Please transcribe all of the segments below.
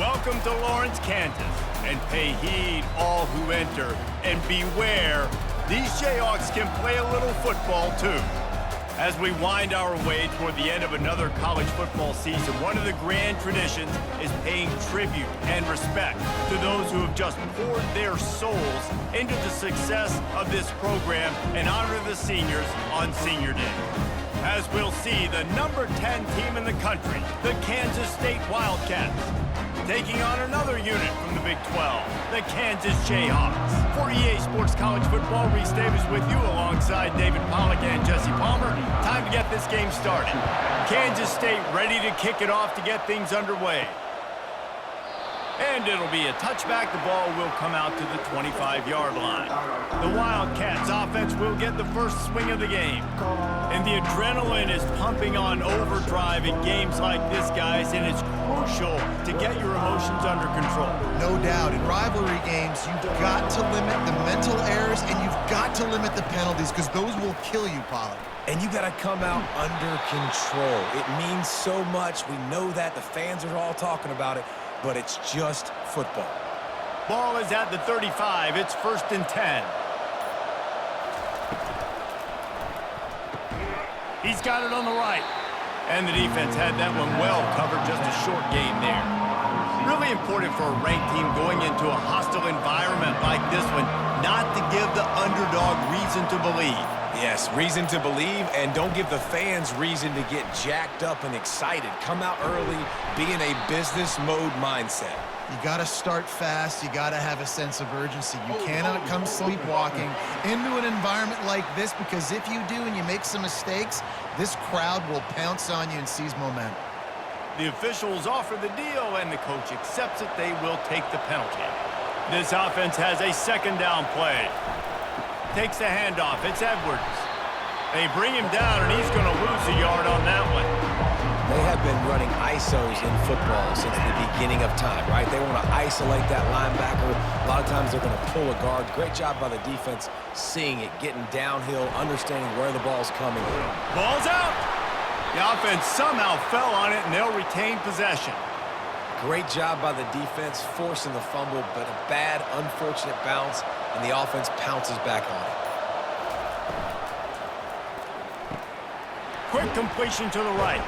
Welcome to Lawrence, Kansas, and pay heed all who enter, and beware, these Jayhawks can play a little football too. As we wind our way toward the end of another college football season, one of the grand traditions is paying tribute and respect to those who have just poured their souls into the success of this program and honor the seniors on Senior Day. As we'll see, the number 10 team in the country, the Kansas State Wildcats, taking on another unit from the Big 12, the Kansas Jayhawks. For EA Sports College Football, Reese Davis with you alongside David Pollack and Jesse Palmer. Time to get this game started. Kansas State ready to kick it off to get things underway. And it'll be a touchback. The ball will come out to the 25-yard line. The Wildcats offense will get the first swing of the game. And the adrenaline is pumping on overdrive in games like this, guys, and it's crucial to get your emotions under control. No doubt. In rivalry games, you've got to limit the mental errors and you've got to limit the penalties because those will kill you, Pollard. And you got to come out under control. It means so much. We know that. The fans are all talking about it. But it's just football. Ball is at the 35. It's 1st and 10. He's got it on the right. And the defense had that one well covered, just a short gain there. Really important for a ranked team going into a hostile environment like this one, not to give the underdog reason to believe. Yes, reason to believe, and don't give the fans reason to get jacked up and excited. Come out early, be in a business mode mindset. You got to start fast. You got to have a sense of urgency. You cannot come sleepwalking into an environment like this because if you do and you make some mistakes, this crowd will pounce on you and seize momentum. The officials offer the deal, and the coach accepts it. They will take the penalty. This offense has a 2nd down play. Takes the handoff. It's Edwards. They bring him down, and he's going to lose a yard on that one. They have been running ISOs in football since the beginning of time, right? They want to isolate that linebacker. A lot of times they're going to pull a guard. Great job by the defense seeing it, getting downhill, understanding where the ball's coming. Ball's out. The offense somehow fell on it, and they'll retain possession. Great job by the defense, forcing the fumble, but a bad, unfortunate bounce, and the offense pounces back on it. Quick completion to the right.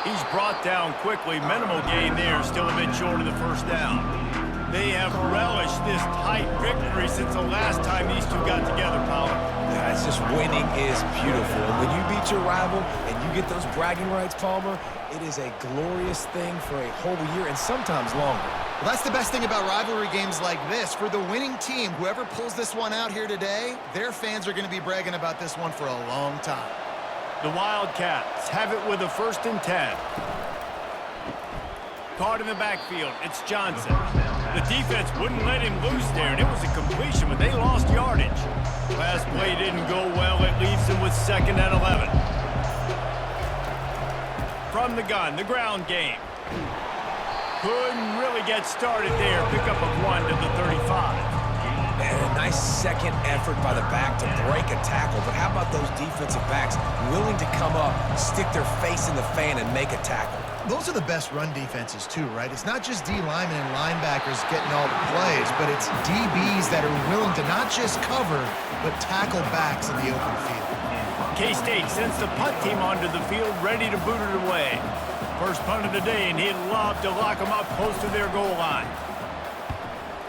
He's brought down quickly. Minimal gain there, still a bit short of the 1st down. They have relished this tight victory since the last time these two got together, Pollard. Yeah, it's just winning is beautiful. And when you beat your rival and you get those bragging rights, Palmer, it is a glorious thing for a whole year and sometimes longer. Well, that's the best thing about rivalry games like this. For the winning team, whoever pulls this one out here today, their fans are going to be bragging about this one for a long time. The Wildcats have it with a 1st and 10. Caught in the backfield. It's Johnson. The defense wouldn't let him loose there, and it was a completion, but they lost yardage. Last play didn't go well. It leaves them with 2nd and 11. From the gun, the ground game. Couldn't really get started there. Pick up a 1 to the 35. And a nice second effort by the back to break a tackle. But how about those defensive backs willing to come up, stick their face in the fan, and make a tackle? Those are the best run defenses too, right? It's not just D linemen and linebackers getting all the plays, but it's DBs that are willing to not just cover, but tackle backs in the open field. K-State sends the punt team onto the field, ready to boot it away. First punt of the day, and he'd love to lock them up close to their goal line.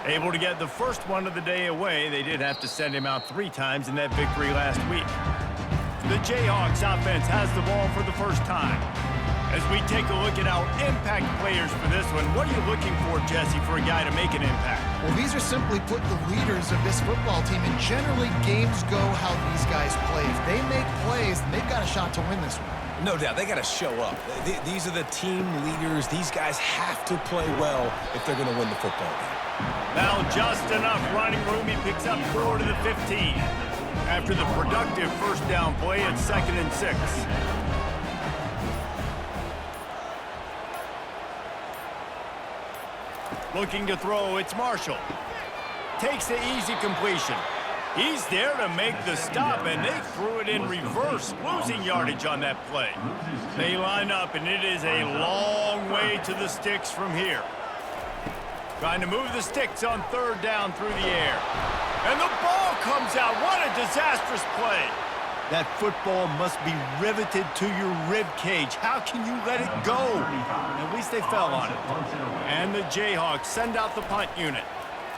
Able to get the first one of the day away. They did have to send him out 3 times in that victory last week. The Jayhawks offense has the ball for the first time. As we take a look at our impact players for this one, what are you looking for, Jesse, for a guy to make an impact? Well, these are simply put the leaders of this football team, and generally games go how these guys play. If they make plays, then they've got a shot to win this one. No doubt, they got to show up. These are the team leaders. These guys have to play well if they're going to win the football game. Now just enough running room. He picks up 4 to the 15. After the productive 1st down play, it's 2nd and 6. Looking to throw, it's Marshall. Takes the easy completion. He's there to make the stop, and they threw it in reverse, losing yardage on that play. They line up, and it is a long way to the sticks from here. Trying to move the sticks on third down through the air. And the ball comes out. What a disastrous play. That football must be riveted to your rib cage. How can you let it go? At least they fell on it. And the Jayhawks send out the punt unit.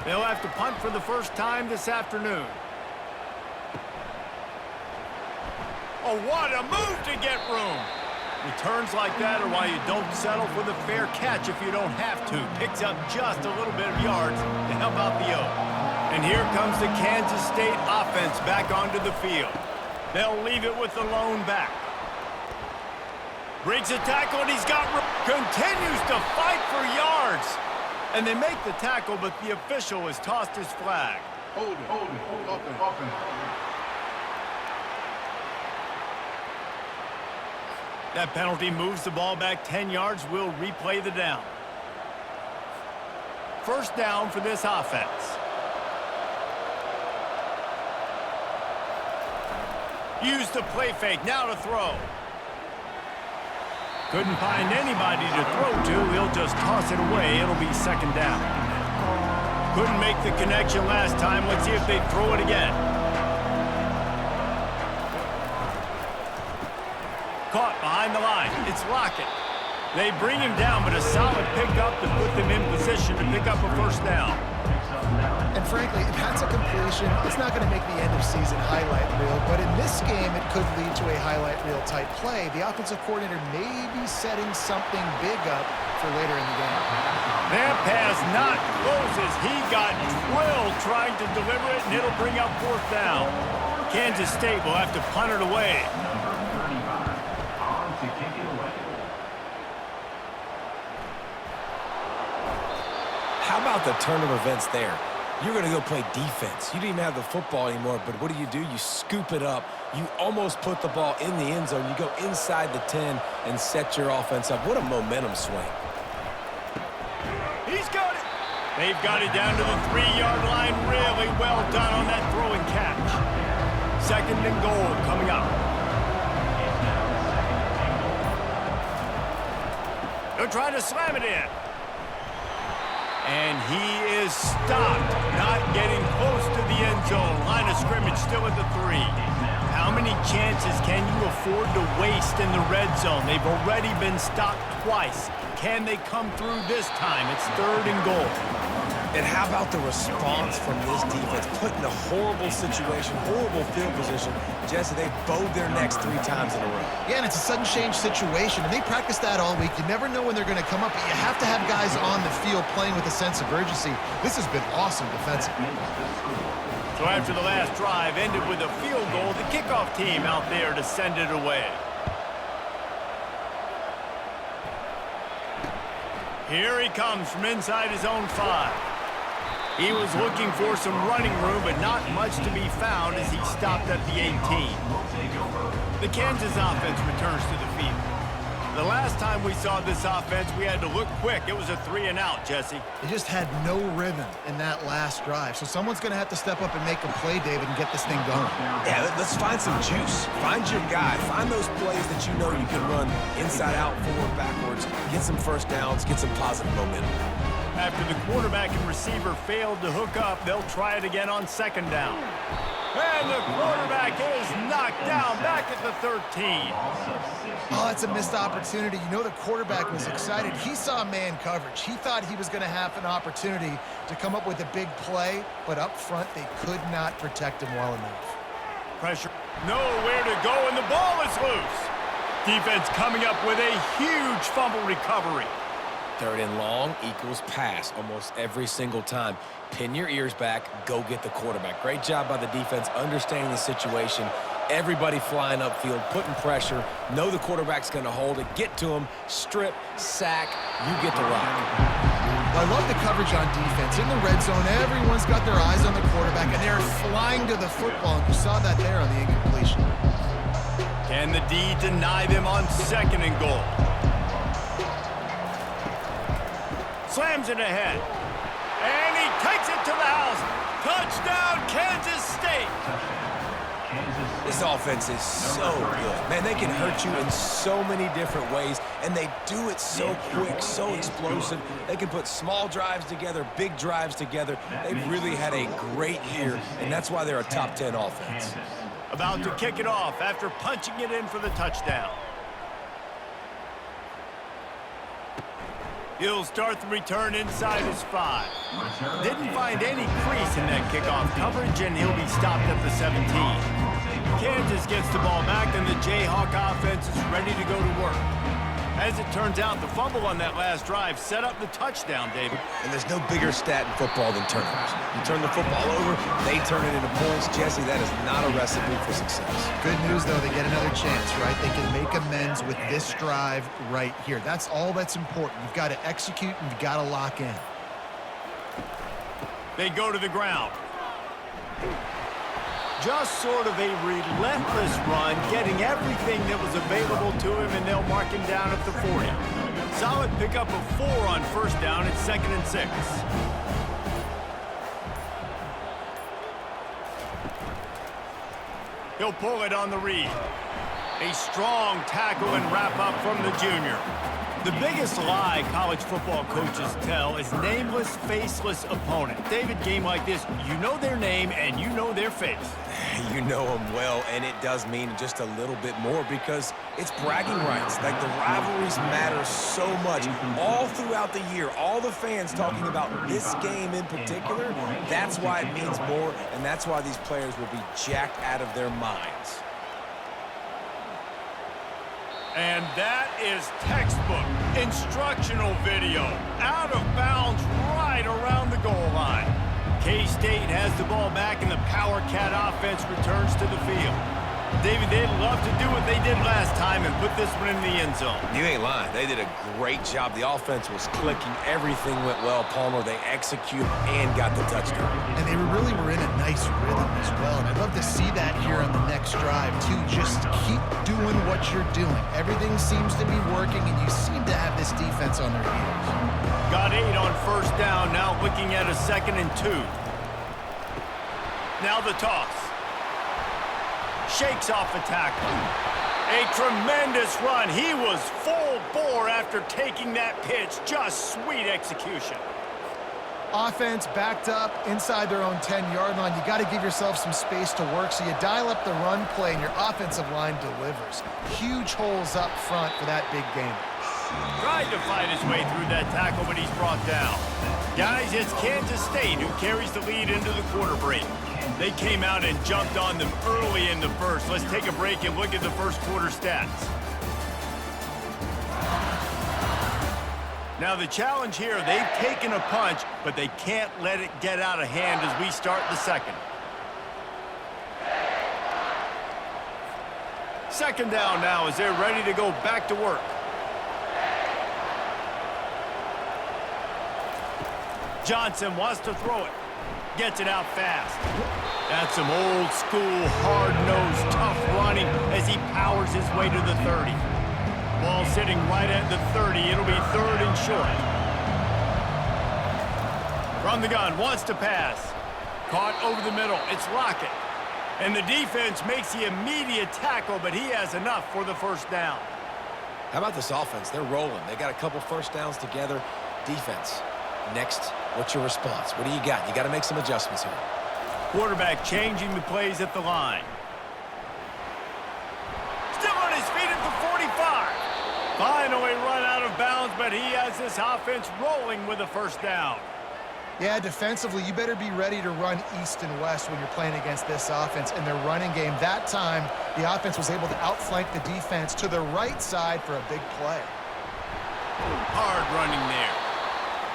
They'll have to punt for the first time this afternoon. Oh, what a move to get room. Returns like that are why you don't settle for the fair catch if you don't have to. Picks up just a little bit of yards to help out the O. And here comes the Kansas State offense back onto the field. They'll leave it with the lone back. Breaks a tackle and he's got continues to fight for yards. And they make the tackle, but the official has tossed his flag. Hold it. That penalty moves the ball back 10 yards. We'll replay the down. First down for this offense. Use the play fake. Now to throw. Couldn't find anybody to throw to. He'll just toss it away. It'll be second down. Couldn't make the connection last time. Let's see if they throw it again. Caught behind the line. It's Lockett. They bring him down, but a solid pickup to put them in position to pick up a first down. And frankly, if that's a completion, it's not going to make the end-of-season highlight reel, but in this game, it could lead to a highlight reel type play. The offensive coordinator may be setting something big up for later in the game. That pass not closes. He got drilled trying to deliver it, and it'll bring up fourth down. Kansas State will have to punt it away. How about the turn of events there? You're going to go play defense. You didn't even have the football anymore, but what do? You scoop it up. You almost put the ball in the end zone. You go inside the 10 and set your offense up. What a momentum swing. He's got it. They've got it down to the 3-yard line. Really well done on that throw and catch. Second and goal coming up. They're trying to slam it in. And he is stopped, not getting close to the end zone. Line of scrimmage still at the 3. How many chances can you afford to waste in the red zone? They've already been stopped twice. Can they come through this time? It's third and goal. And how about the response from this defense? Put in a horrible situation, horrible field position. Jesse, they bowed their necks 3 times in a row. Yeah, and it's a sudden change situation, and they practice that all week. You never know when they're going to come up, but you have to have guys on the field playing with a sense of urgency. This has been awesome defensively. So after the last drive ended with a field goal, the kickoff team out there to send it away. Here he comes from inside his own 5. He was looking for some running room, but not much to be found as he stopped at the 18. The Kansas offense returns to the field. The last time we saw this offense, we had to look quick. It was a 3-and-out, Jesse. They just had no rhythm in that last drive. So someone's going to have to step up and make a play, David, and get this thing going. Yeah, let's find some juice. Find your guy. Find those plays that you know you can run inside out, forward, backwards. Get some first downs. Get some positive momentum. After the quarterback and receiver failed to hook up, they'll try it again on second down. And the quarterback is knocked down back at the 13. Oh, that's a missed opportunity. You know the quarterback was excited. He saw man coverage. He thought he was going to have an opportunity to come up with a big play, but up front they could not protect him well enough. Pressure. Nowhere to go, and the ball is loose. Defense coming up with a huge fumble recovery. Third and long equals pass almost every single time. Pin your ears back, go get the quarterback. Great job by the defense, understanding the situation. Everybody flying upfield, putting pressure. Know the quarterback's going to hold it. Get to him, strip, sack. You get the rock. I love the coverage on defense. In the red zone, everyone's got their eyes on the quarterback, and they're flying to the football. And you saw that there on the incompletion. Can the D deny them on second and goal? Slams it ahead. And he takes it to the house. Touchdown, Kansas State. This offense is so good. Man, they can hurt you in so many different ways, and they do it so quick, so explosive. They can put small drives together, big drives together. They've really had a great year, and that's why they're a top 10 offense. About to kick it off after punching it in for the touchdown. He'll start the return inside his 5. Didn't find any crease in that kickoff coverage, and he'll be stopped at the 17. Kansas gets the ball back, and the Jayhawk offense is ready to go to work. As it turns out, the fumble on that last drive set up the touchdown, David. And there's no bigger stat in football than turnovers. You turn the football over, they turn it into points. Jesse, that is not a recipe for success. Good news, though, they get another chance, right? They can make amends with this drive right here. That's all that's important. You've got to execute, and you've got to lock in. They go to the ground. Just sort of a relentless run, getting everything that was available to him, and they'll mark him down at the 40. Solid pickup of 4 on first down at 2nd and 6. He'll pull it on the read. A strong tackle and wrap up from the junior. The biggest lie college football coaches tell is nameless, faceless opponent. David, game like this, you know their name and you know their face. You know them well, and it does mean just a little bit more because it's bragging rights. Like, the rivalries matter so much all throughout the year. All the fans talking about this game in particular, that's why it means more, and that's why these players will be jacked out of their minds. And that is textbook instructional video. Out of bounds right around the goal line. K-State has the ball back, and the Power Cat offense returns to the field. David, they'd love to do what they did last time and put this one in the end zone. You ain't lying. They did a great job. The offense was clicking. Everything went well. Palmer, they executed and got the touchdown. And they really were in a nice rhythm as well. And I'd love to see that here on the next drive, too. Just keep doing what you're doing. Everything seems to be working, and you seem to have this defense on their heels. Got 8 on first down, now looking at a 2nd and 2. Now the toss. Shakes off the tackle. A tremendous run. He was full bore after taking that pitch. Just sweet execution. Offense backed up inside their own 10-yard line. You got to give yourself some space to work, so you dial up the run play, and your offensive line delivers. Huge holes up front for that big game. Tried to fight his way through that tackle, but he's brought down. Guys, it's Kansas State who carries the lead into the quarter break. They came out and jumped on them early in the first. Let's take a break and look at the first quarter stats. Now the challenge here, they've taken a punch, but they can't let it get out of hand as we start the second. Second down now as they're ready to go back to work. Johnson wants to throw it. Gets it out fast. That's some old school, hard-nosed, tough running as he powers his way to the 30. Ball sitting right at the 30. It'll be 3rd and short. From the gun, wants to pass. Caught over the middle. It's Lockett. And the defense makes the immediate tackle, but he has enough for the first down. How about this offense? They're rolling. They got a couple first downs together. Defense. Next, what's your response? What do you got? You got to make some adjustments here. Quarterback changing the plays at the line. Still on his feet at the 45. Finally run out of bounds, but he has this offense rolling with a first down. Yeah, defensively, you better be ready to run east and west when you're playing against this offense. In their running game, that time, the offense was able to outflank the defense to the right side for a big play. Hard running there.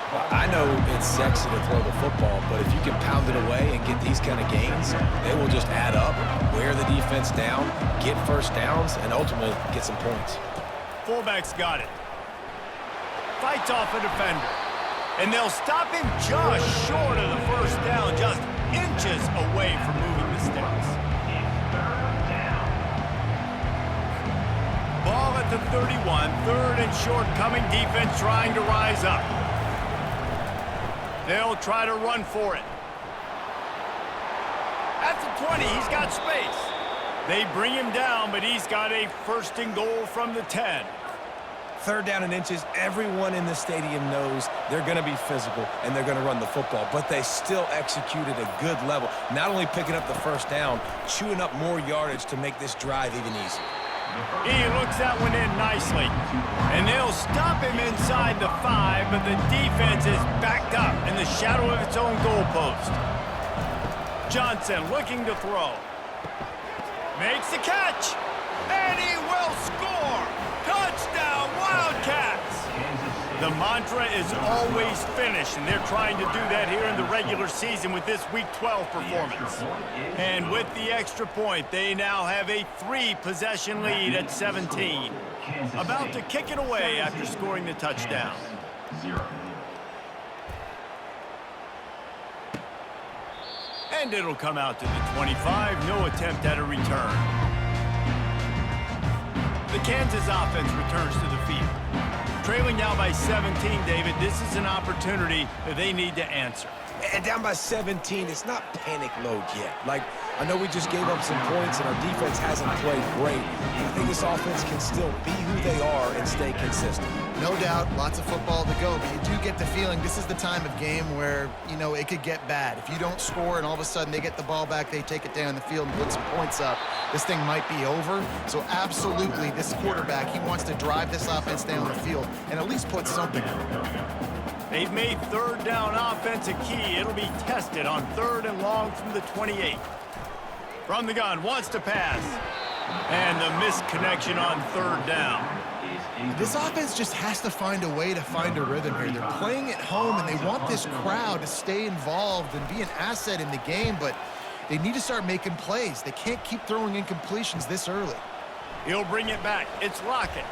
Well, I know it's sexy to throw the football, but if you can pound it away and get these kind of gains, they will just add up, wear the defense down, get first downs, and ultimately get some points. Fullback's got it. Fights off a defender. And they'll stop him just short of the first down, just inches away from moving the sticks. Ball at the 31, 3rd and short coming, defense trying to rise up. They'll try to run for it. At the 20, he's got space. They bring him down, but he's got a first and goal from the 10. 3rd down and inches, everyone in the stadium knows they're going to be physical and they're going to run the football, but they still executed a good level, not only picking up the first down, chewing up more yardage to make this drive even easier. He looks that one in nicely. And they'll stop him inside the 5, but the defense is backed up in the shadow of its own goalpost. Johnson looking to throw. Makes the catch. And he will score. Touchdown, Wildcats! The mantra is always finish, and they're trying to do that here in the regular season with this Week 12 performance. And with the extra point, they now have a 3-possession lead at 17. About to kick it away after scoring the touchdown. And it'll come out to the 25. No attempt at a return. The Kansas offense returns to the field. Trailing now by 17, David, this is an opportunity that they need to answer. And down by 17, it's not panic mode yet. Like, I know we just gave up some points and our defense hasn't played great. I think this offense can still be who they are and stay consistent. No doubt, lots of football to go, but you do get the feeling this is the time of game where, you know, it could get bad. If you don't score and all of a sudden they get the ball back, they take it down the field and put some points up, this thing might be over. So absolutely, this quarterback, he wants to drive this offense down the field and at least put something up. They've made 3rd down offense a key. It'll be tested on 3rd and long from the 28. From the gun, wants to pass. And the misconnection on 3rd down. This offense just has to find a way to find a rhythm here. They're playing at home, and they want this crowd to stay involved and be an asset in the game, but they need to start making plays. They can't keep throwing incompletions this early. He'll bring it back. It's Lockett.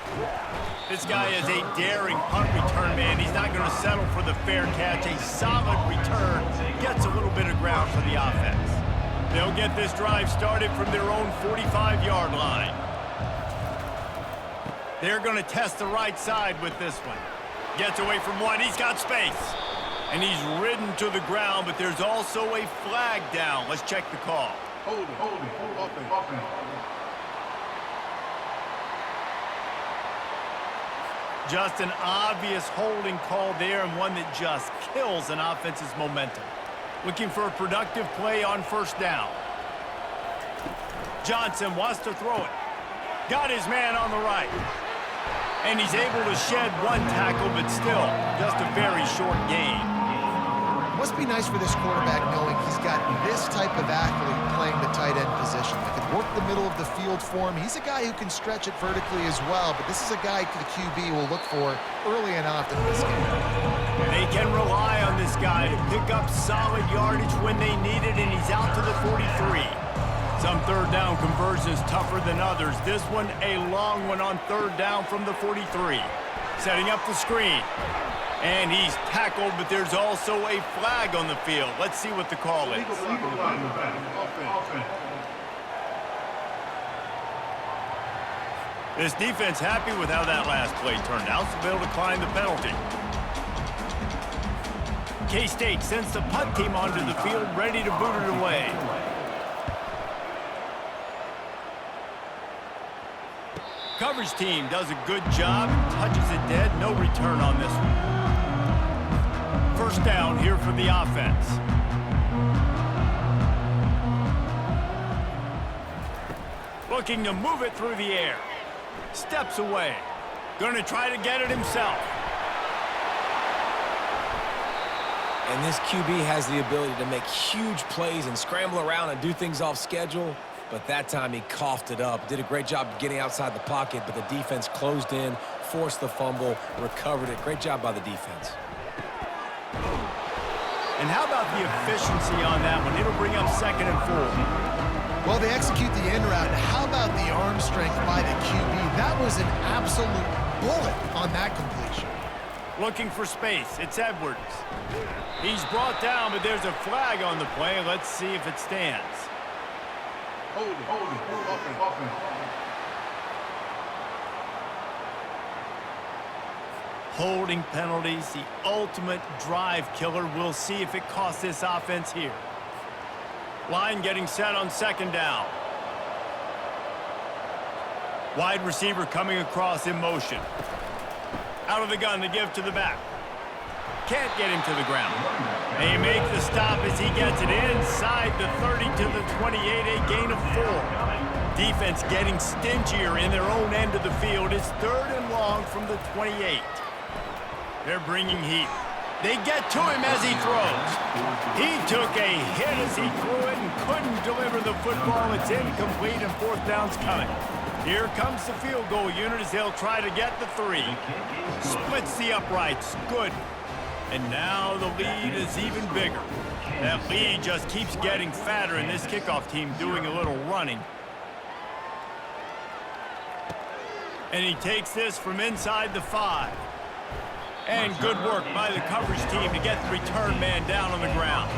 This guy is a daring punt return man. He's not going to settle for the fair catch. A solid return. Gets a little bit of ground for the offense. They'll get this drive started from their own 45-yard line. They're going to test the right side with this one. Gets away from one. He's got space. And he's ridden to the ground, but there's also a flag down. Let's check the call. Hold it, open. Just an obvious holding call there, and one that just kills an offense's momentum. Looking for a productive play on 1st down. Johnson wants to throw it. Got his man on the right. And he's able to shed one tackle, but still just a very short gain. Must be nice for this quarterback knowing he's got this type of athlete playing the tight end position. That can work the middle of the field for him. He's a guy who can stretch it vertically as well, but this is a guy the QB will look for early and often in this game. They can rely on this guy to pick up solid yardage when they need it, and he's out to the 43. Some 3rd down conversions tougher than others. This one a long one on 3rd down from the 43. Setting up the screen. And he's tackled, but there's also a flag on the field. Let's see what the call is. This defense happy with how that last play turned out, so they'll decline the penalty. K-State sends the punt team onto the field, ready to boot it away. Coverage team does a good job, touches it dead, no return on this one. 1st down here for the offense. Looking to move it through the air. Steps away. Going to try to get it himself. And this QB has the ability to make huge plays and scramble around and do things off schedule. But that time he coughed it up. Did a great job getting outside the pocket, but the defense closed in, forced the fumble, recovered it. Great job by the defense. And how about the efficiency on that one? It'll bring up 2nd and 4. Well, they execute the end route. How about the arm strength by the QB? That was an absolute bullet on that completion. Looking for space. It's Edwards. He's brought down, but there's a flag on the play. Let's see if it stands. Hold it, open. Holding penalties, the ultimate drive killer. We'll see if it costs this offense here. Line getting set on 2nd down. Wide receiver coming across in motion. Out of the gun to give to the back. Can't get him to the ground. And he makes the stop as he gets it inside the 30 to the 28, a gain of 4. Defense getting stingier in their own end of the field. It's 3rd and long from the 28. They're bringing heat. They get to him as he throws. He took a hit as he threw it and couldn't deliver the football. It's incomplete and 4th down's coming. Here comes the field goal unit as they'll try to get the 3. Splits the uprights. Good. And now the lead is even bigger. That lead just keeps getting fatter, and this kickoff team doing a little running. And he takes this from inside the 5. And good work by the coverage team to get the return man down on the ground.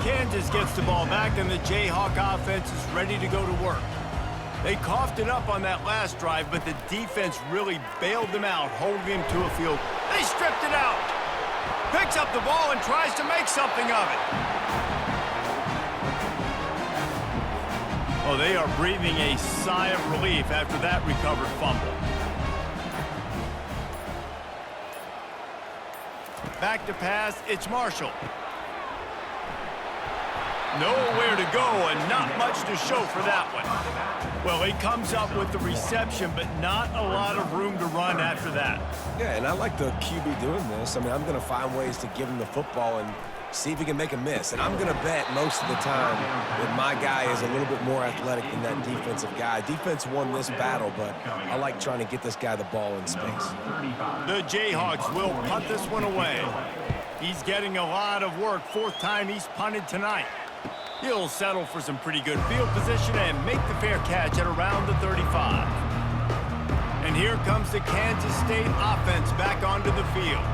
Kansas gets the ball back, and the Jayhawk offense is ready to go to work. They coughed it up on that last drive, but the defense really bailed them out, holding him to a field. They stripped it out. Picks up the ball and tries to make something of it. Oh, they are breathing a sigh of relief after that recovered fumble. Back to pass, it's Marshall. Nowhere to go and not much to show for that one. Well, he comes up with the reception, but not a lot of room to run after that. Yeah, and I like the QB doing this. I mean, I'm going to find ways to give him the football and see if he can make a miss. And I'm going to bet most of the time that my guy is a little bit more athletic than that defensive guy. Defense won this battle, but I like trying to get this guy the ball in space. The Jayhawks will punt this one away. He's getting a lot of work. 4th time he's punted tonight. He'll settle for some pretty good field position and make the fair catch at around the 35. And here comes the Kansas State offense back onto the field.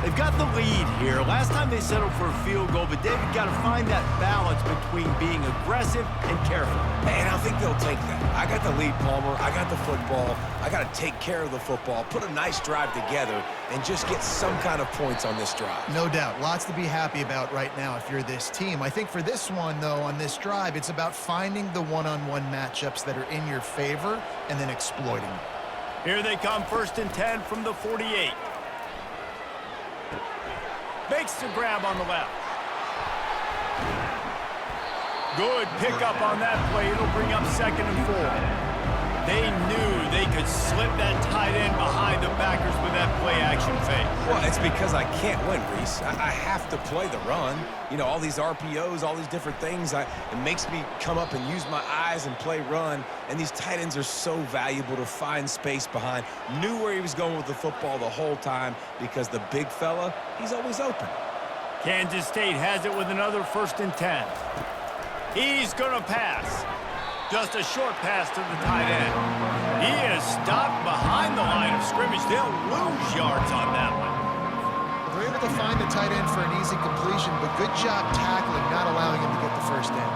They've got the lead here. Last time they settled for a field goal, but David got to find that balance between being aggressive and careful. And I think they'll take that. I got the lead, Palmer. I got the football. I got to take care of the football, put a nice drive together, and just get some kind of points on this drive. No doubt. Lots to be happy about right now if you're this team. I think for this one, though, on this drive, it's about finding the one-on-one matchups that are in your favor and then exploiting them. Here they come, 1st and 10 from the 48. Makes the grab on the left. Good pickup on that play. It'll bring up 2nd and 4. They knew they could slip that tight end behind the backers with that play-action fake. Well, it's because I can't win, Reese. I have to play the run. You know, all these RPOs, all these different things. It makes me come up and use my eyes and play run. And these tight ends are so valuable to find space behind. Knew where he was going with the football the whole time because the big fella, he's always open. Kansas State has it with another 1st and 10. He's going to pass. Just a short pass to the tight end. He is stopped behind the line of scrimmage. They'll lose yards on that one. They're able to find the tight end for an easy completion, but good job tackling, not allowing him to get the 1st down.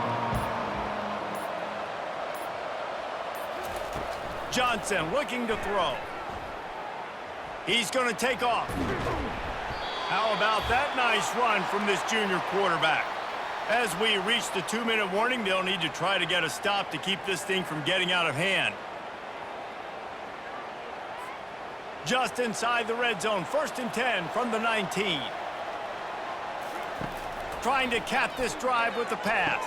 Johnson looking to throw. He's going to take off. How about that nice run from this junior quarterback? As we reach the 2-minute warning, they'll need to try to get a stop to keep this thing from getting out of hand. Just inside the red zone, 1st and 10 from the 19. Trying to cap this drive with the pass.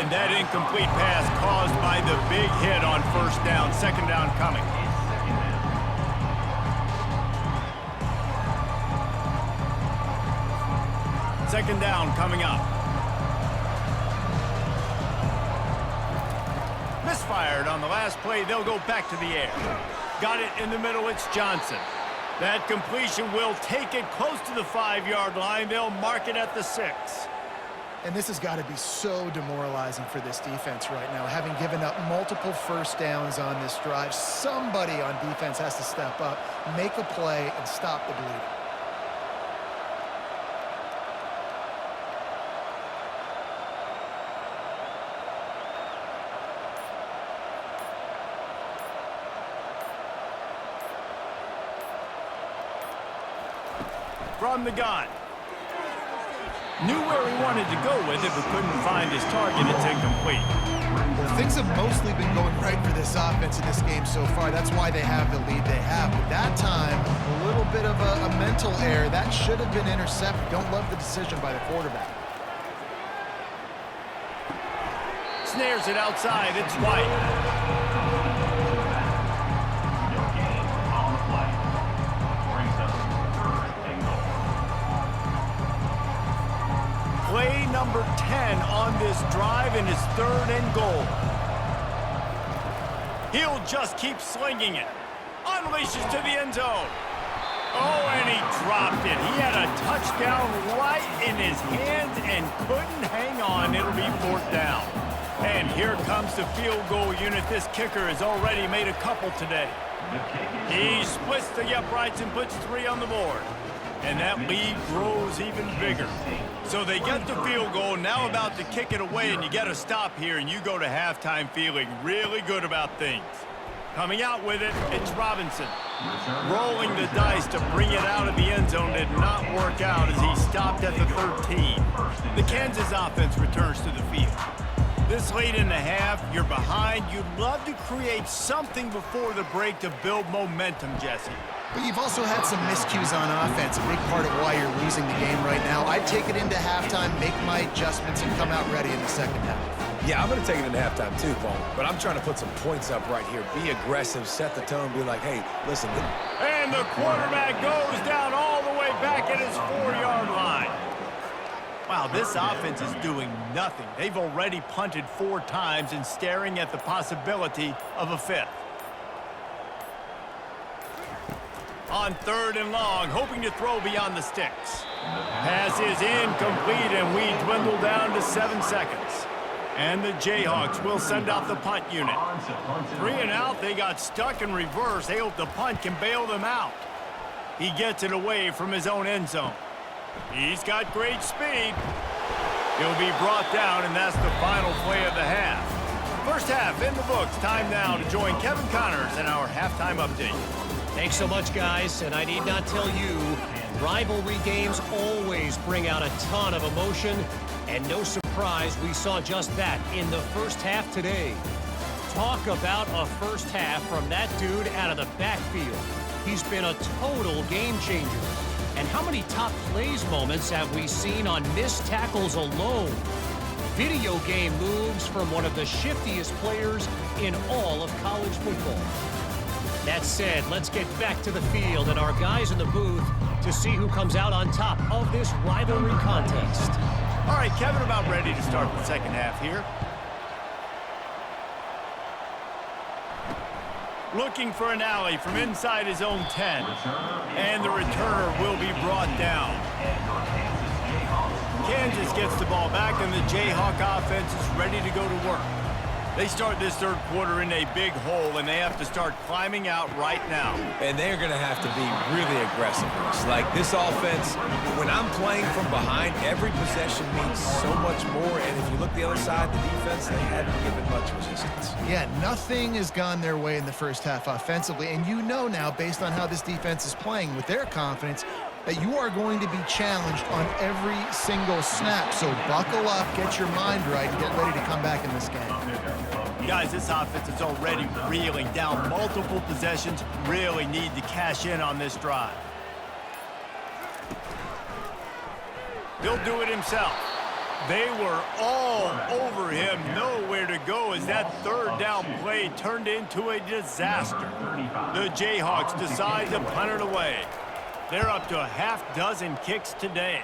And that incomplete pass caused by the big hit on 1st down, 2nd down coming. Second down coming up. Misfired on the last play. They'll go back to the air. Got it in the middle. It's Johnson. That completion will take it close to the 5-yard line. They'll mark it at the 6. And this has got to be so demoralizing for this defense right now. Having given up multiple 1st downs on this drive, somebody on defense has to step up, make a play, and stop the bleeding. From the gun. Knew where he wanted to go with it, but couldn't find his target. It's incomplete. Well, things have mostly been going right for this offense in this game so far. That's why they have the lead they have. But that time, a little bit of a mental error. That should have been intercepted. Don't love the decision by the quarterback. Snares it outside. It's White. Play number 10 on this drive, and it's 3rd and goal. He'll just keep slinging it. Unleashes to the end zone. Oh, and he dropped it. He had a touchdown right in his hands and couldn't hang on. It'll be 4th down. And here comes the field goal unit. This kicker has already made a couple today. He splits the uprights and puts 3 on the board. And that lead grows even bigger. So they get the field goal, now about to kick it away, and you get a stop here, and you go to halftime feeling really good about things. Coming out with it, it's Robinson. Rolling the dice to bring it out of the end zone did not work out as he stopped at the 13. The Kansas offense returns to the field. This late in the half, you're behind. You'd love to create something before the break to build momentum, Jesse. But you've also had some miscues on offense, a big part of why you're losing the game right now. I'd take it into halftime, make my adjustments, and come out ready in the second half. Yeah, I'm going to take it into halftime too, Paul. But I'm trying to put some points up right here. Be aggressive, set the tone, be like, hey, listen. And the quarterback goes down all the way back at his 4-yard line. Wow, this offense is doing nothing. They've already punted 4 times and staring at the possibility of a 5th. On 3rd and long, hoping to throw beyond the sticks. Pass is incomplete, and we dwindle down to 7 seconds. And the Jayhawks will send out the punt unit. 3 and out, they got stuck in reverse. They hope the punt can bail them out. He gets it away from his own end zone. He's got great speed. He'll be brought down, and that's the final play of the half. First half in the books. Time now to join Kevin Connors in our halftime update. Thanks so much, guys, and I need not tell you, rivalry games always bring out a ton of emotion, and no surprise we saw just that in the first half today. Talk about a first half from that dude out of the backfield. He's been a total game changer. And how many top plays moments have we seen on missed tackles alone? Video game moves from one of the shiftiest players in all of college football. That said, let's get back to the field and our guys in the booth to see who comes out on top of this rivalry contest. All right, Kevin, about ready to start the second half here. Looking for an alley from inside his own 10. And the returner will be brought down. Kansas gets the ball back, and the Jayhawk offense is ready to go to work. They start this third quarter in a big hole, and they have to start climbing out right now. And they're going to have to be really aggressive. It's like this offense, when I'm playing from behind, every possession means so much more. And if you look the other side, the defense, they haven't given much resistance. Yeah, nothing has gone their way in the first half offensively. And you know now, based on how this defense is playing with their confidence, that you are going to be challenged on every single snap. So buckle up, get your mind right, and get ready to come back in this game. Guys, this offense is already reeling down multiple possessions. Really need to cash in on this drive. He'll do it himself. They were all over him, nowhere to go as that third down play turned into a disaster. The Jayhawks decide to punt it away. They're up to a half-dozen kicks today.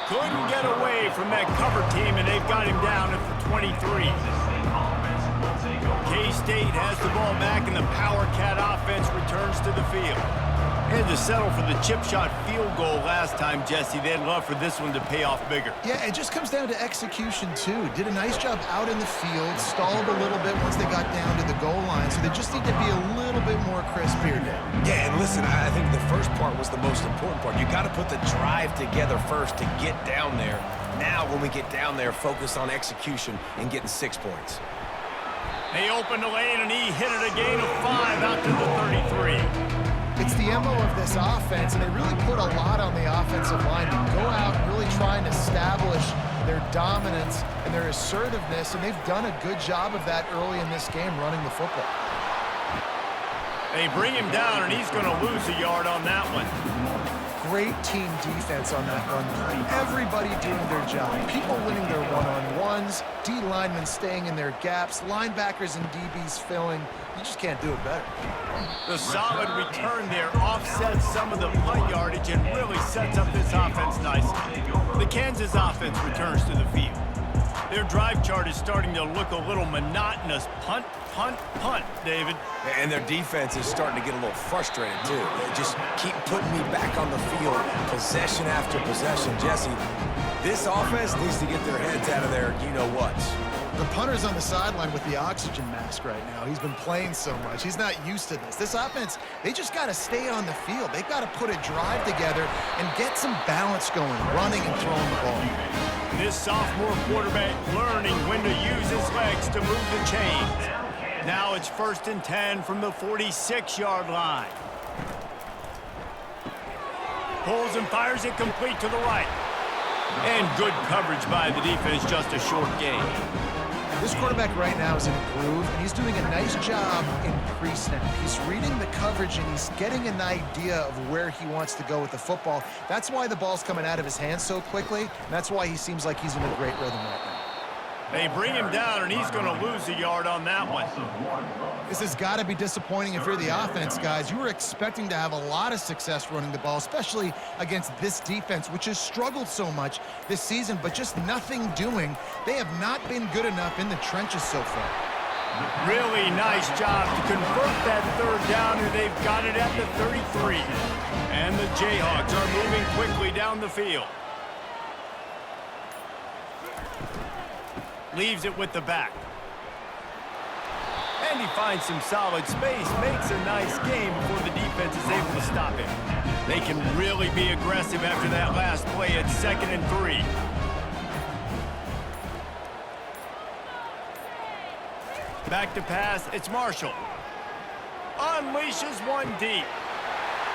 Couldn't get away from that cover team, and they've got him down at the 23. K-State has the ball back, and the Power Cat offense returns to the field. Had to settle for the chip shot field goal last time, Jesse. They'd love for this one to pay off bigger. Yeah, it just comes down to execution, too. Did a nice job out in the field, stalled a little bit once they got down to the goal line, so they just need to be a little bit more crisp here now. Yeah, and listen, I think the first part was the most important part. You got to put the drive together first to get down there. Now, when we get down there, focus on execution and getting 6 points. They opened the lane, and he hit it a gain of 5 out to the 33. It's the MO of this offense, and they really put a lot on the offensive line to go out and really try and establish their dominance and their assertiveness, and they've done a good job of that early in this game running the football. They bring him down, and he's going to lose a yard on that one. Great team defense on that run play. Everybody doing their job. People winning their one-on-ones, D linemen staying in their gaps, linebackers and DBs filling. You just can't do it better. The solid return there offsets some of the punt yardage and really sets up this offense nicely. The Kansas offense returns to the field. Their drive chart is starting to look a little monotonous. Punt, punt, punt, David. And their defense is starting to get a little frustrated, too. They just keep putting me back on the field, possession after possession. Jesse, this offense needs to get their heads out of their you-know-whats. The punter's on the sideline with the oxygen mask right now. He's been playing so much. He's not used to this. This offense, they just got to stay on the field. They've got to put a drive together and get some balance going, running and throwing the ball. This sophomore quarterback learning when to use his legs to move the chains. Now it's 1st and 10 from the 46-yard line. Pulls and fires it complete to the right. And good coverage by the defense, just a short gain. This quarterback right now is in a groove, and he's doing a nice job in pre-snap. He's reading the coverage, and he's getting an idea of where he wants to go with the football. That's why the ball's coming out of his hands so quickly, and that's why he seems like he's in a great rhythm right now. They bring him down, and he's going to lose a yard on that one. This has got to be disappointing if you're the offense, guys. You were expecting to have a lot of success running the ball, especially against this defense, which has struggled so much this season, but just nothing doing. They have not been good enough in the trenches so far. Really nice job to convert that 3rd down, and they've got it at the 33. And the Jayhawks are moving quickly down the field. Leaves it with the back. And he finds some solid space, makes a nice game before the defense is able to stop him. They can really be aggressive after that last play at 2nd and 3. Back to pass, it's Marshall. Unleashes one deep.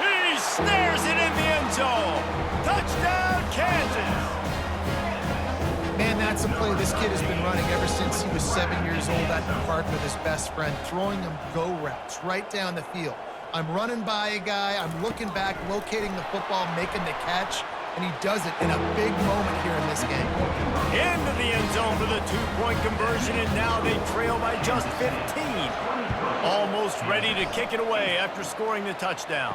He snares it in the end zone. Touchdown, Kansas. Man, that's a play this kid has been running ever since he was 7 years old at the park with his best friend, throwing him go routes right down the field. I'm running by a guy, I'm looking back, locating the football, making the catch, and he does it in a big moment here in this game. Into the end zone for the 2-point conversion, and now they trail by just 15. Almost ready to kick it away after scoring the touchdown.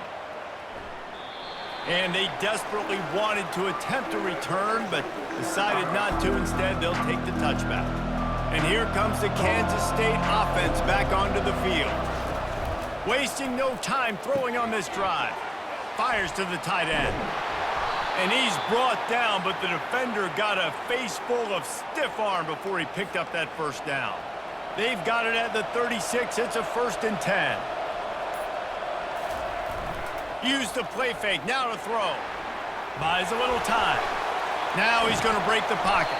And they desperately wanted to attempt a return, but decided not to. Instead, they'll take the touchback. And here comes the Kansas State offense back onto the field. Wasting no time throwing on this drive. Fires to the tight end. And he's brought down, but the defender got a face full of stiff arm before he picked up that 1st down. They've got it at the 36. It's a 1st and 10. Use the play fake, now to throw. Buys a little time. Now he's going to break the pocket.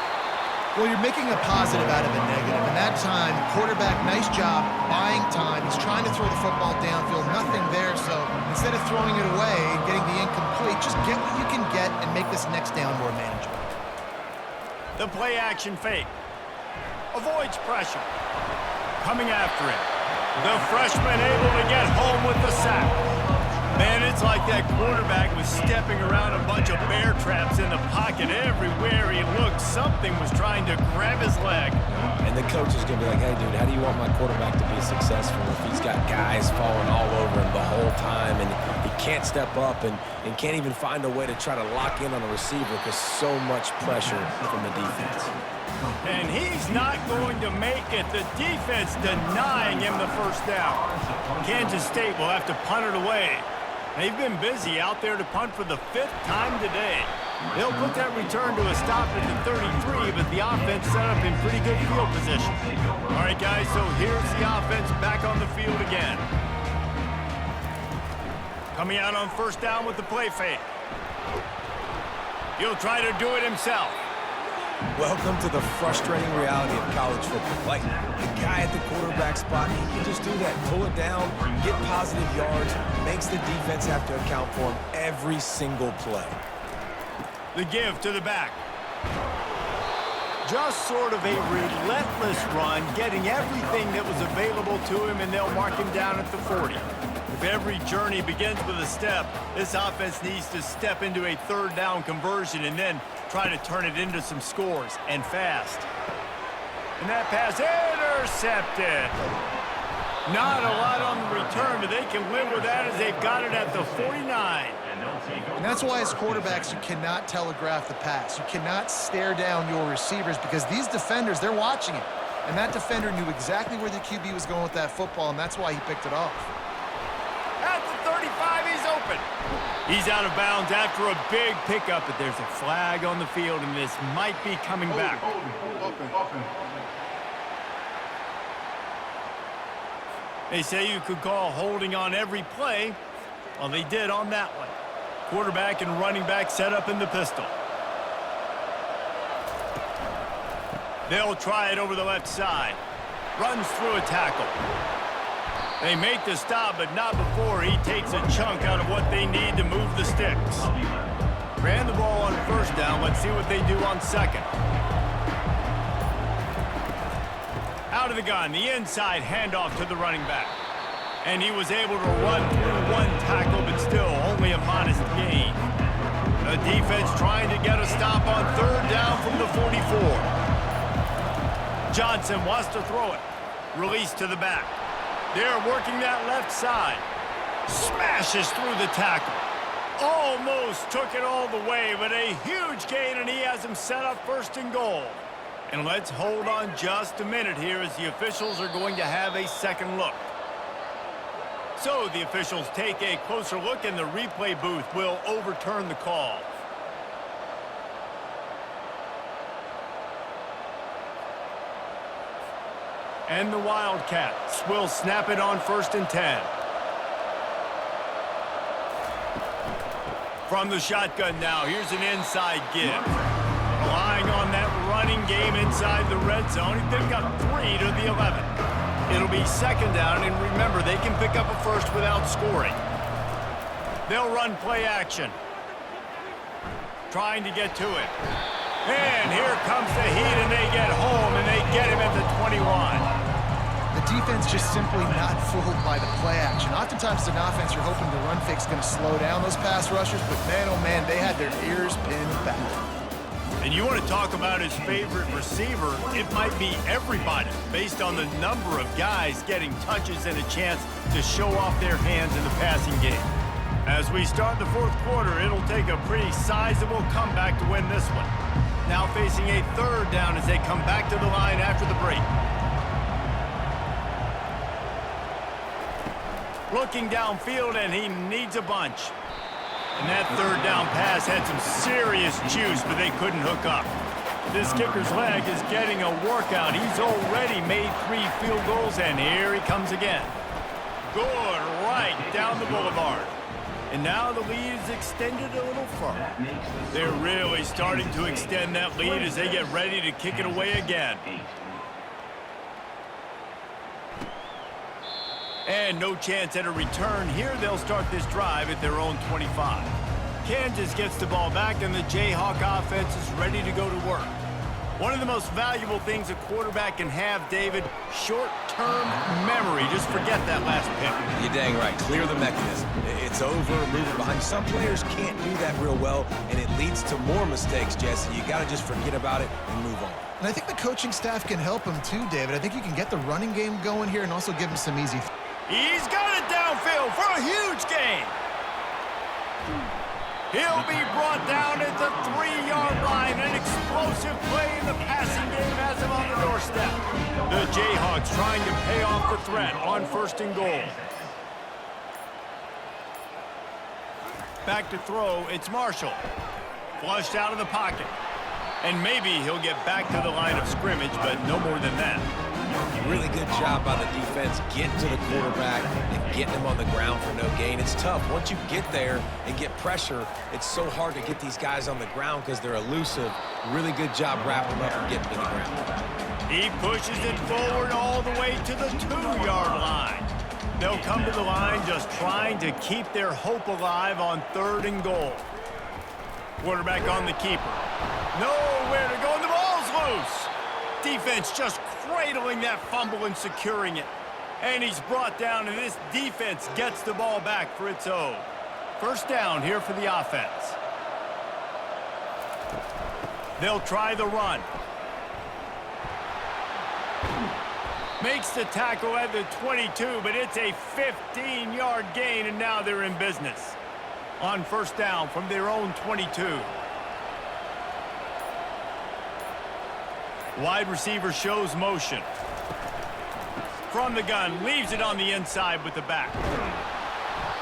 Well, you're making a positive out of a negative, and that time, quarterback, nice job, buying time. He's trying to throw the football downfield, nothing there, so instead of throwing it away and getting the incomplete, just get what you can get and make this next down more manageable. The play action fake. Avoids pressure. Coming after him. The freshman able to get home with the sack. Man, it's like that quarterback was stepping around a bunch of bear traps in the pocket. Everywhere he looked, something was trying to grab his leg. And the coach is going to be like, hey, dude, how do you want my quarterback to be successful if he's got guys falling all over him the whole time and he can't step up and can't even find a way to try to lock in on a receiver because so much pressure from the defense. And he's not going to make it. The defense denying him the 1st down. Kansas State will have to punt it away. They've been busy out there to punt for the 5th time today. They'll put that return to a stop at the 33, but the offense set up in pretty good field position. All right, guys, so here's the offense back on the field again. Coming out on 1st down with the play fake. He'll try to do it himself. Welcome to the frustrating reality of college football. Like, the guy at the quarterback spot, he can just do that. Pull it down, get positive yards, makes the defense have to account for him every single play. The give to the back. Just sort of a relentless run, getting everything that was available to him, and they'll mark him down at the 40. If every journey begins with a step, this offense needs to step into a third down conversion and then try to turn it into some scores, and fast. And that pass intercepted. Not a lot on the return, but they can live with that as they've got it at the 49. And that's why as quarterbacks, you cannot telegraph the pass. You cannot stare down your receivers because these defenders, they're watching it. And that defender knew exactly where the QB was going with that football, and that's why he picked it off. At the 35, he's open. He's out of bounds after a big pickup, but there's a flag on the field, and this might be coming back. They say you could call holding on every play. Well, they did on that one. Quarterback and running back set up in the pistol. They'll try it over the left side. Runs through a tackle. They make the stop, but not before he takes a chunk out of what they need to move the sticks. Ran the ball on first down. Let's see what they do on second. Out of the gun, the inside handoff to the running back. And he was able to run through one tackle, but still only a modest gain. The defense trying to get a stop on third down from the 44. Johnson wants to throw it. Release to the back. They're working that left side. Smashes through the tackle. Almost took it all the way, but a huge gain, and he has him set up first and goal. And let's hold on just a minute here as the officials are going to have a second look. So the officials take a closer look, and the replay booth will overturn the call. And the Wildcats will snap it on 1st and 10. From the shotgun now, here's an inside give. Relying on that running game inside the red zone. He picked up 3 to the 11. It'll be second down, and remember, they can pick up a first without scoring. They'll run play action. Trying to get to it. And here comes the heat, and they get home, and they get him at the 21. The defense just simply not fooled by the play action. Oftentimes, as an offense, you're hoping the run fake's going to slow down those pass rushers, but man, oh man, they had their ears pinned back. And you want to talk about his favorite receiver, it might be everybody, based on the number of guys getting touches and a chance to show off their hands in the passing game. As we start the fourth quarter, it'll take a pretty sizable comeback to win this one. Now facing a third down as they come back to the line after the break. Looking downfield, and he needs a bunch. And that third down pass had some serious juice, but they couldn't hook up. This kicker's leg is getting a workout. He's already made 3 field goals, and here he comes again. Good, right down the boulevard. And now the lead is extended a little further. They're really starting to extend that lead as they get ready to kick it away again. And no chance at a return here. They'll start this drive at their own 25. Kansas gets the ball back, and the Jayhawk offense is ready to go to work. One of the most valuable things a quarterback can have, David, short-term memory. Just forget that last pick. You're dang right. Clear the mechanism. It's over, move it behind. Some players can't do that real well, and it leads to more mistakes, Jesse. You got to just forget about it and move on. And I think the coaching staff can help him too, David. I think you can get the running game going here and also give him some easy. He's got it downfield for a huge gain. He'll be brought down at the 3-yard line. An explosive play in the passing game has him on the doorstep. The Jayhawks trying to pay off the threat on 1st and goal. Back to throw, it's Marshall. Flushed out of the pocket. And maybe he'll get back to the line of scrimmage, but no more than that. Really good job by the defense getting to the quarterback and getting him on the ground for no gain. It's tough. Once you get there and get pressure, it's so hard to get these guys on the ground because they're elusive. Really good job wrapping them up and getting to the ground. He pushes it forward all the way to the 2-yard line. They'll come to the line just trying to keep their hope alive on 3rd and goal. Quarterback on the keeper. Nowhere to go, and the ball's loose. Defense just cradling that fumble and securing it. And he's brought down, and this defense gets the ball back for its own. 1st down here for the offense. They'll try the run. Makes the tackle at the 22, but it's a 15-yard gain, and now they're in business. On 1st down from their own 22. Wide receiver shows motion. From the gun, leaves it on the inside with the back.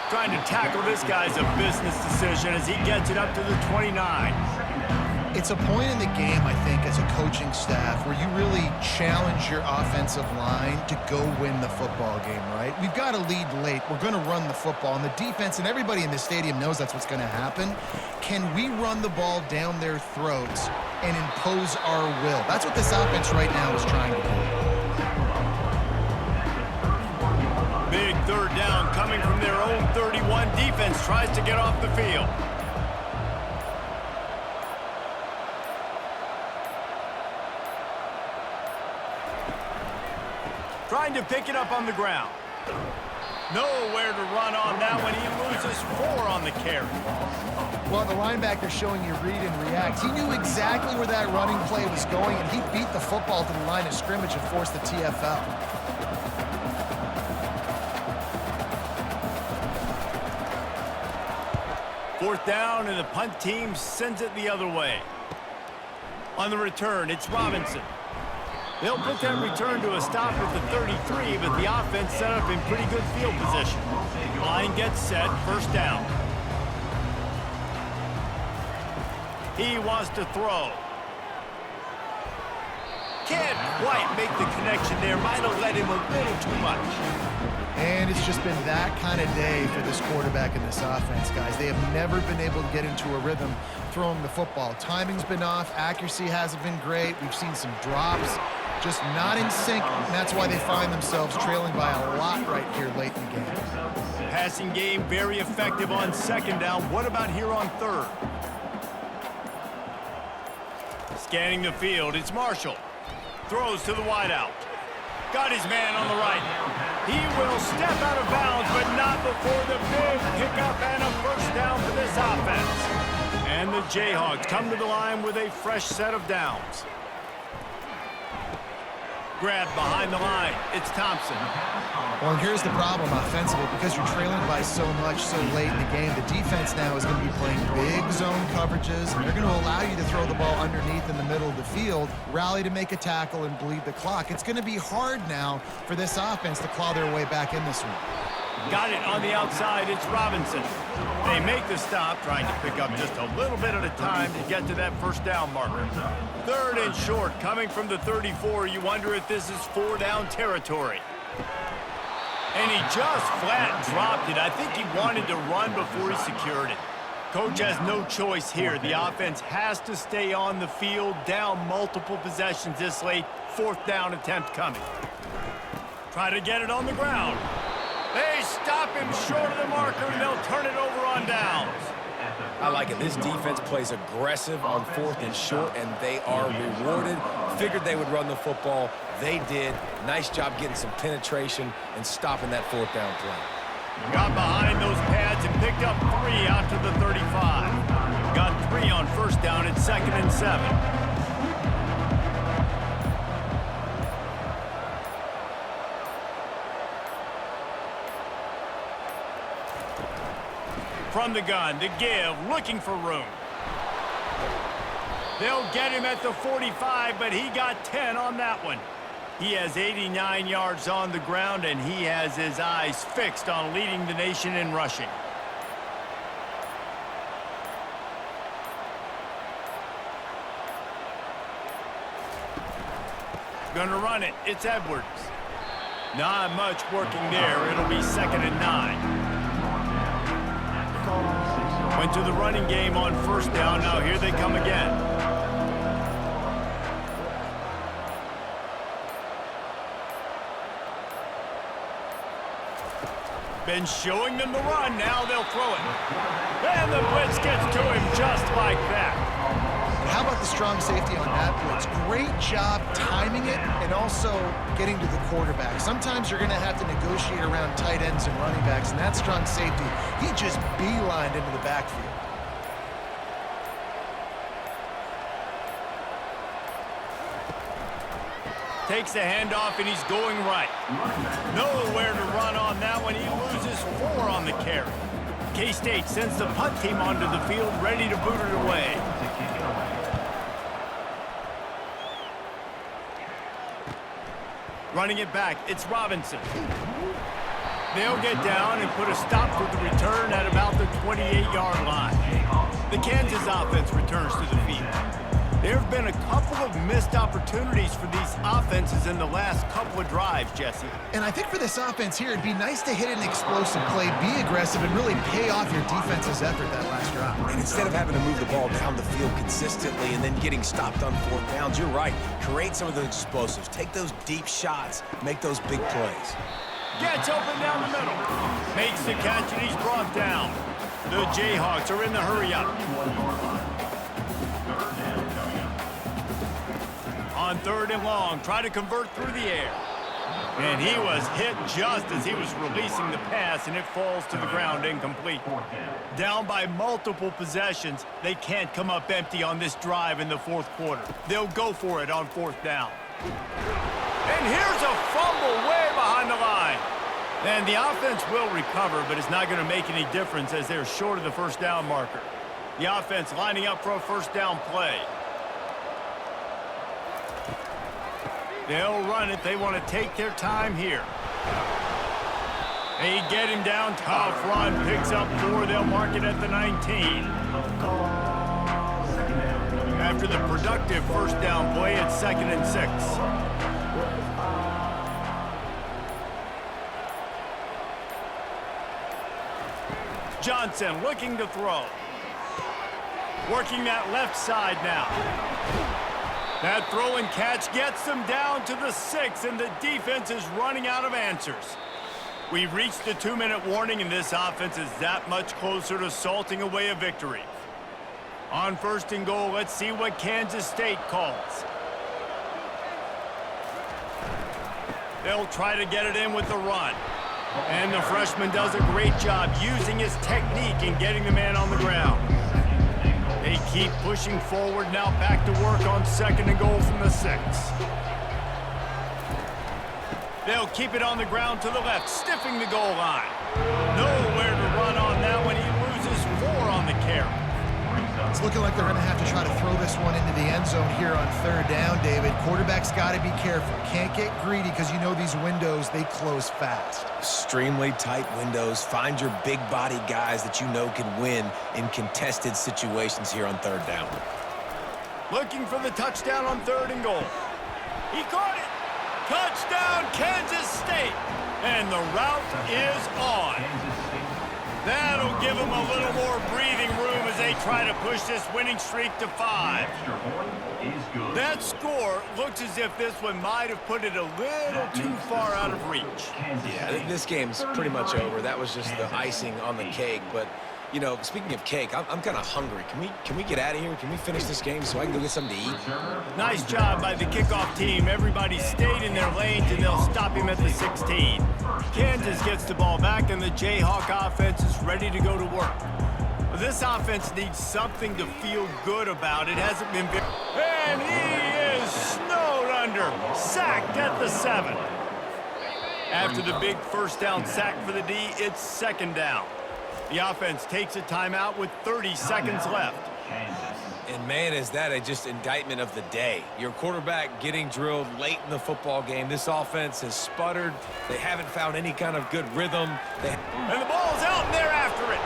Trying to tackle this guy's a business decision as he gets it up to the 29. It's a point in the game, I think, as a coaching staff where you really challenge your offensive line to go win the football game, right? We've got to lead late. We're going to run the football. And the defense and everybody in the stadium knows that's what's going to happen. Can we run the ball down their throats and impose our will? That's what this offense right now is trying to do. Big 3rd down coming from their own 31. Defense tries to get off the field. Trying to pick it up on the ground. Nowhere to run on that one. He loses 4 on the carry. Well, the linebacker showing you read and react. He knew exactly where that running play was going, and he beat the football to the line of scrimmage and forced the TFL. Fourth down, and the punt team sends it the other way. On the return, it's Robinson. They'll put that return to a stop at the 33, but the offense set up in pretty good field position. Line gets set, 1st down. He wants to throw. Can't quite make the connection there. Might have let him a little too much. And it's just been that kind of day for this quarterback in this offense, guys. They have never been able to get into a rhythm throwing the football. Timing's been off. Accuracy hasn't been great. We've seen some drops. Just not in sync, and that's why they find themselves trailing by a lot right here late in the game. Passing game very effective on 2nd down. What about here on 3rd? Scanning the field, it's Marshall. Throws to the wideout. Got his man on the right. He will step out of bounds, but not before the big pickup and a 1st down for this offense. And the Jayhawks come to the line with a fresh set of downs. Grab behind the line. It's Thompson. Well, and here's the problem offensively. Because you're trailing by so much so late in the game, the defense now is going to be playing big zone coverages, and they're going to allow you to throw the ball underneath in the middle of the field, rally to make a tackle, and bleed the clock. It's going to be hard now for this offense to claw their way back in this one. Got it on the outside. It's Robinson. They make the stop, trying to pick up just a little bit at a time to get to that 1st down marker. 3rd and short, coming from the 34. You wonder if this is 4-down territory. And he just flat dropped it. I think he wanted to run before he secured it. Coach has no choice here. The offense has to stay on the field, down multiple possessions this late. 4th down attempt coming. Try to get it on the ground. They stop him short of the marker, and they'll turn it over on downs. I like it. This defense plays aggressive on 4th and short, and they are rewarded. Figured they would run the football. They did. Nice job getting some penetration and stopping that 4th down play. Got behind those pads and picked up 3 out to the 35. Got 3 on 1st down at 2nd and 7. From the gun, to give, looking for room. They'll get him at the 45, but he got 10 on that one. He has 89 yards on the ground, and he has his eyes fixed on leading the nation in rushing. Gonna run it. It's Edwards. Not much working there. It'll be 2nd and 9. Went to the running game on 1st down. Now here they come again. Been showing them the run. Now they'll throw it. And the blitz gets to him just like that. How about the strong safety on that blitz? Great job timing it and also getting to the quarterback. Sometimes you're going to have to negotiate around tight ends and running backs, and that strong safety, he just beelined into the backfield. Takes the handoff, and he's going right. Nowhere to run on that one. He loses 4 on the carry. K-State sends the punt team onto the field, ready to boot it away. Running it back, it's Robinson. They'll get down and put a stop to the return at about the 28-yard line. The Kansas offense returns to the field. There have been a couple of missed opportunities for these offenses in the last couple of drives, Jesse. And I think for this offense here, it'd be nice to hit an explosive play, be aggressive, and really pay off your defense's effort that last drive. And instead of having to move the ball down the field consistently and then getting stopped on 4th downs, you're right. Create some of those explosives. Take those deep shots. Make those big plays. Gets open down the middle. Makes the catch, and he's brought down. The Jayhawks are in the hurry-up. On 3rd and long, try to convert through the air. And he was hit just as he was releasing the pass, and it falls to the ground incomplete. Down by multiple possessions, they can't come up empty on this drive in the 4th quarter. They'll go for it on 4th down. And here's a fumble way behind the line. And the offense will recover, but it's not going to make any difference as they're short of the 1st down marker. The offense lining up for a 1st down play. They'll run it. They want to take their time here. They get him down. Tough run. Picks up 4. They'll mark it at the 19. After the productive 1st down play, it's 2nd and 6. Johnson looking to throw. Working that left side now. That throw and catch gets them down to the 6, and the defense is running out of answers. We've reached the 2-minute warning, and this offense is that much closer to salting away a victory. On 1st and goal, let's see what Kansas State calls. They'll try to get it in with the run. And the freshman does a great job using his technique and getting the man on the ground. They keep pushing forward, now back to work on 2nd and goal from the 6. They'll keep it on the ground to the left, stiffing the goal line. Nowhere to run on that one. He loses 4 on the carry. It's looking like they're going to have to try to throw this one into the end zone here on 3rd down, David. Quarterback's got to be careful. Can't get greedy because you know these windows, they close fast. Extremely tight windows. Find your big body guys that you know can win in contested situations here on 3rd down. Looking for the touchdown on 3rd and goal. He caught it. Touchdown, Kansas State. And the route is on. That'll give them a little more breathing room as they try to push this winning streak to 5. That score looks as if this one might have put it a little too far out of reach. Yeah, this game's pretty much over. That was just the icing on the cake. But, you know, speaking of cake, I'm kind of hungry. Can we get out of here? Can we finish this game so I can go get something to eat? Nice job by the kickoff team. Everybody stayed in their lanes, and they'll stop him at the 16. Kansas gets the ball back, and the Jayhawk offense is ready to go to work. This offense needs something to feel good about. It hasn't been very... And he is snowed under. Sacked at the 7. After the big 1st down sack for the D, it's 2nd down. The offense takes a timeout with 30 seconds left. And, man, is that a just indictment of the day. Your quarterback getting drilled late in the football game. This offense has sputtered. They haven't found any kind of good rhythm. And the ball's out, and they're after it.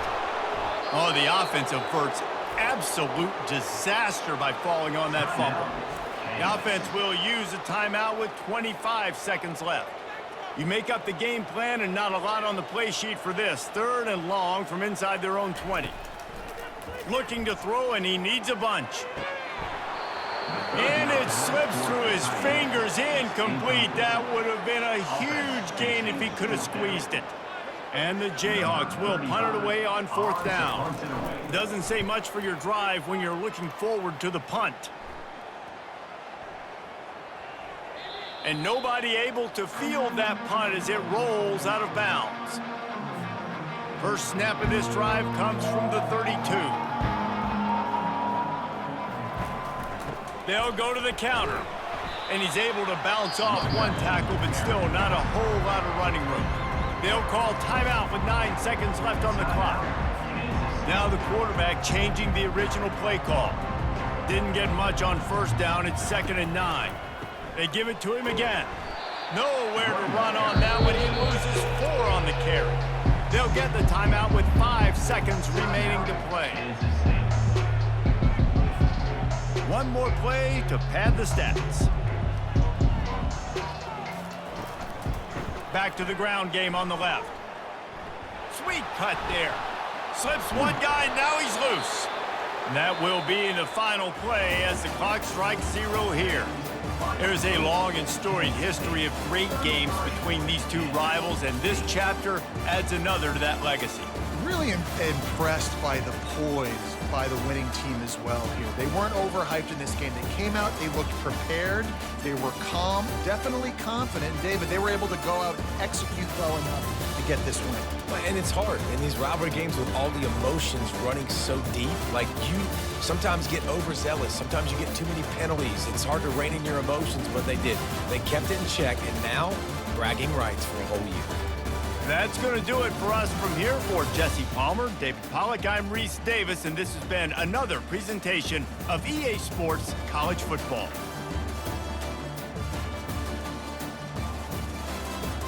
Oh, the offense averts absolute disaster by falling on that fumble. The offense will use a timeout with 25 seconds left. You make up the game plan and not a lot on the play sheet for this. 3rd and long from inside their own 20. Looking to throw, and he needs a bunch. And it slips through his fingers, incomplete. That would have been a huge gain if he could have squeezed it. And the Jayhawks will punt it away on 4th down. Doesn't say much for your drive when you're looking forward to the punt. And nobody able to field that punt as it rolls out of bounds. First snap of this drive comes from the 32. They'll go to the counter. And he's able to bounce off one tackle, but still not a whole lot of running room. They'll call timeout with 9 seconds left on the clock. Now the quarterback changing the original play call. Didn't get much on 1st down. It's 2nd and 9. They give it to him again. Nowhere to run on that one. He loses 4 on the carry. They'll get the timeout with 5 seconds remaining to play. One more play to pad the stats. Back to the ground game on the left. Sweet cut there. Slips one guy, now he's loose. And that will be the final play as the clock strikes 0 here. There's a long and storied history of great games between these two rivals, and this chapter adds another to that legacy. Really impressed by the poise by the winning team as well here. They weren't overhyped in this game. They came out, they looked prepared, they were calm, definitely confident. And David, they were able to go out and execute well enough to get this win. And it's hard in these rivalry games with all the emotions running so deep. Like, you sometimes get overzealous. Sometimes you get too many penalties. It's hard to rein in your emotions, but they did. They kept it in check, and now bragging rights for a whole year. That's going to do it for us from here. For Jesse Palmer, David Pollack, I'm Reese Davis, and this has been another presentation of EA Sports College Football.